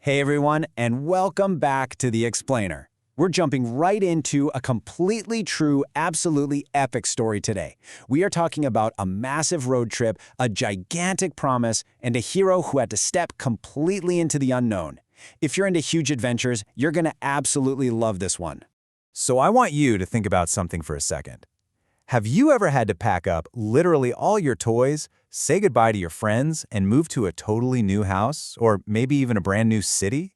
Hey everyone, and welcome back to The Explainer. We're jumping right into a completely true, absolutely epic story today. We are talking about a massive road trip, a gigantic promise, and a hero who had to step completely into the unknown. If you're into huge adventures, you're going to absolutely love this one. So I want you to think about something for a second. Have you ever had to pack up literally all your toys, say goodbye to your friends, and move to a totally new house, or maybe even a brand new city?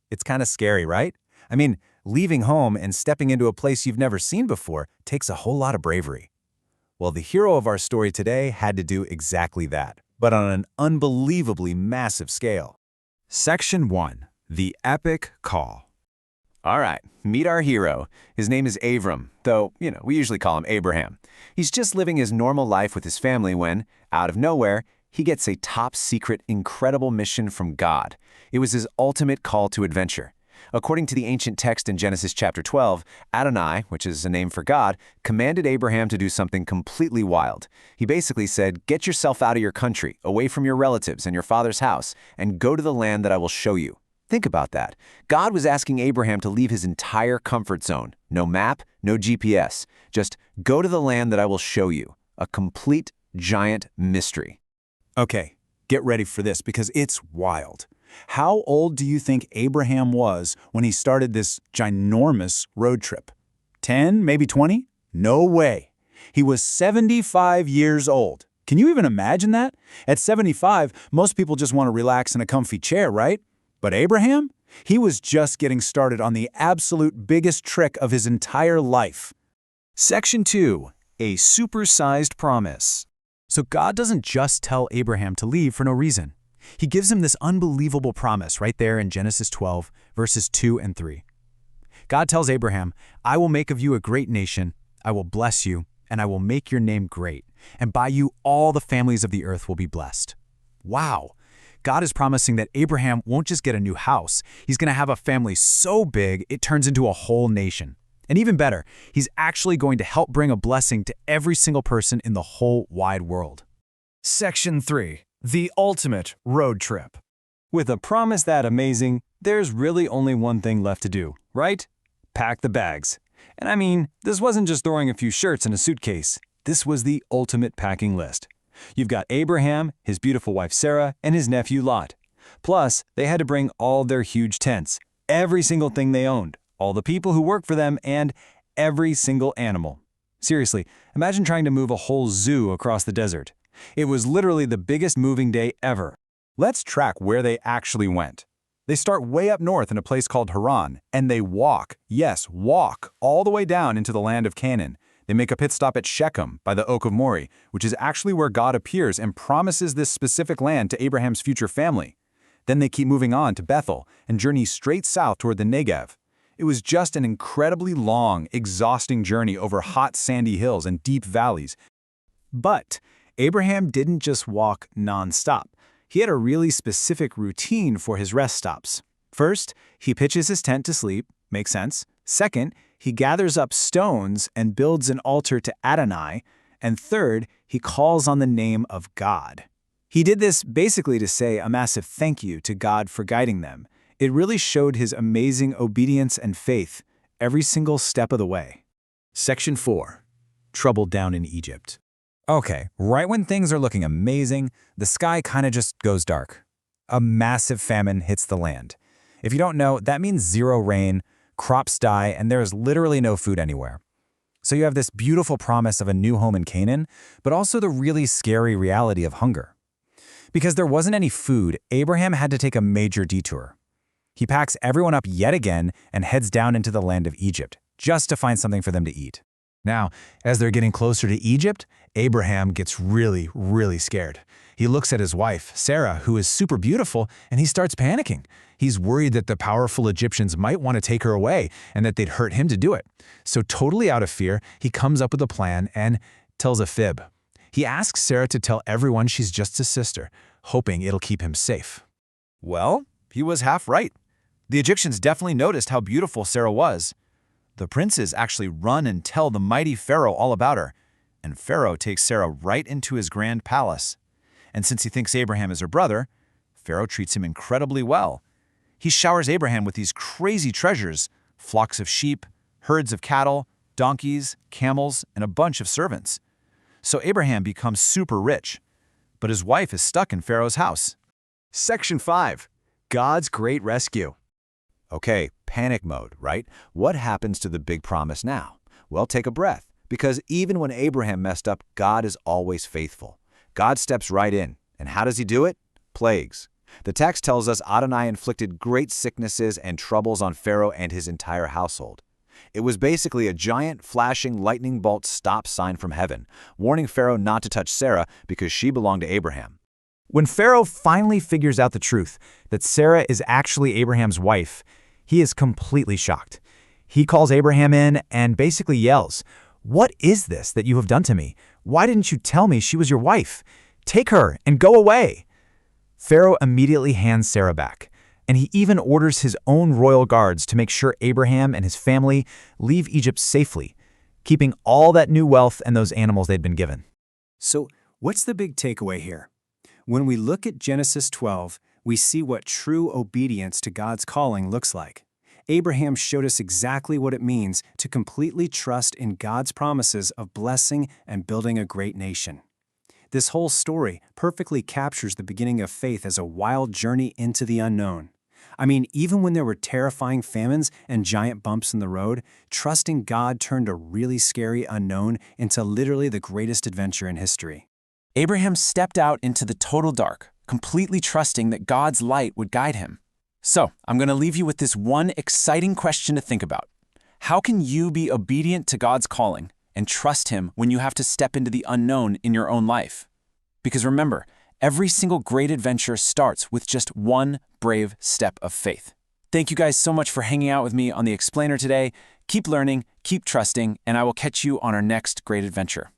It's kind of scary, right? I mean, leaving home and stepping into a place you've never seen before takes a whole lot of bravery. Well, the hero of our story today had to do exactly that, but on an unbelievably massive scale. Section 1. The Epic Call. All right, meet our hero. His name is Avram, though, we usually call him Abraham. He's just living his normal life with his family when, out of nowhere, he gets a top-secret, incredible mission from God. It was his ultimate call to adventure. According to the ancient text in Genesis chapter 12, Adonai, which is a name for God, commanded Abraham to do something completely wild. He basically said, "Get yourself out of your country, away from your relatives and your father's house, and go to the land that I will show you." Think about that. God was asking Abraham to leave his entire comfort zone. No map, no GPS. Just go to the land that I will show you. A complete, giant mystery. Okay, get ready for this because it's wild. How old do you think Abraham was when he started this ginormous road trip? 10, maybe 20? No way. He was 75 years old. Can you even imagine that? At 75, most people just want to relax in a comfy chair, right? But Abraham? He was just getting started on the absolute biggest trick of his entire life. Section 2. A supersized promise. So God doesn't just tell Abraham to leave for no reason. He gives him this unbelievable promise right there in Genesis 12, verses 2 and 3. God tells Abraham, "I will make of you a great nation, I will bless you, and I will make your name great, and by you all the families of the earth will be blessed." Wow! God is promising that Abraham won't just get a new house, he's going to have a family so big it turns into a whole nation. And even better, he's actually going to help bring a blessing to every single person in the whole wide world. Section 3. The Ultimate Road Trip. With a promise that amazing, there's really only one thing left to do, right? Pack the bags. And I mean, this wasn't just throwing a few shirts in a suitcase. This was the ultimate packing list. You've got Abraham, his beautiful wife Sarah, and his nephew Lot. Plus, they had to bring all their huge tents, every single thing they owned, all the people who work for them, and every single animal. Seriously, imagine trying to move a whole zoo across the desert. It was literally the biggest moving day ever. Let's track where they actually went. They start way up north in a place called Haran, and they walk, yes, walk, all the way down into the land of Canaan. They make a pit stop at Shechem by the Oak of Moreh, which is actually where God appears and promises this specific land to Abraham's future family. Then they keep moving on to Bethel and journey straight south toward the Negev. It was just an incredibly long, exhausting journey over hot, sandy hills and deep valleys. But Abraham didn't just walk non-stop. He had a really specific routine for his rest stops. First, he pitches his tent to sleep. Makes sense. Second, he gathers up stones and builds an altar to Adonai. And third, he calls on the name of God. He did this basically to say a massive thank you to God for guiding them. It really showed his amazing obedience and faith every single step of the way. Section 4. Trouble down in Egypt. Okay, right when things are looking amazing, the sky kind of just goes dark. A massive famine hits the land. If you don't know, that means zero rain, crops die, and there is literally no food anywhere. So you have this beautiful promise of a new home in Canaan, but also the really scary reality of hunger. Because there wasn't any food, Abraham had to take a major detour. He packs everyone up yet again and heads down into the land of Egypt, just to find something for them to eat. Now, as they're getting closer to Egypt, Abraham gets really, really scared. He looks at his wife, Sarah, who is super beautiful, and he starts panicking. He's worried that the powerful Egyptians might want to take her away and that they'd hurt him to do it. So totally out of fear, he comes up with a plan and tells a fib. He asks Sarah to tell everyone she's just his sister, hoping it'll keep him safe. Well, he was half right. The Egyptians definitely noticed how beautiful Sarah was. The princes actually run and tell the mighty Pharaoh all about her, and Pharaoh takes Sarah right into his grand palace. And since he thinks Abraham is her brother, Pharaoh treats him incredibly well. He showers Abraham with these crazy treasures, flocks of sheep, herds of cattle, donkeys, camels, and a bunch of servants. So Abraham becomes super rich, but his wife is stuck in Pharaoh's house. Section 5. God's Great Rescue. Okay, panic mode, right? What happens to the big promise now? Well, take a breath, because even when Abraham messed up, God is always faithful. God steps right in. And how does he do it? Plagues. The text tells us Adonai inflicted great sicknesses and troubles on Pharaoh and his entire household. It was basically a giant, flashing lightning bolt stop sign from heaven, warning Pharaoh not to touch Sarah because she belonged to Abraham. When Pharaoh finally figures out the truth that Sarah is actually Abraham's wife, he is completely shocked. He calls Abraham in and basically yells, "What is this that you have done to me? Why didn't you tell me she was your wife? Take her and go away." Pharaoh immediately hands Sarah back, and he even orders his own royal guards to make sure Abraham and his family leave Egypt safely, keeping all that new wealth and those animals they'd been given. So, what's the big takeaway here? When we look at Genesis 12, we see what true obedience to God's calling looks like. Abraham showed us exactly what it means to completely trust in God's promises of blessing and building a great nation. This whole story perfectly captures the beginning of faith as a wild journey into the unknown. I mean, even when there were terrifying famines and giant bumps in the road, trusting God turned a really scary unknown into literally the greatest adventure in history. Abraham stepped out into the total dark, completely trusting that God's light would guide him. So, I'm going to leave you with this one exciting question to think about. How can you be obedient to God's calling and trust Him when you have to step into the unknown in your own life? Because remember, every single great adventure starts with just one brave step of faith. Thank you guys so much for hanging out with me on The Explainer today. Keep learning, keep trusting, and I will catch you on our next great adventure.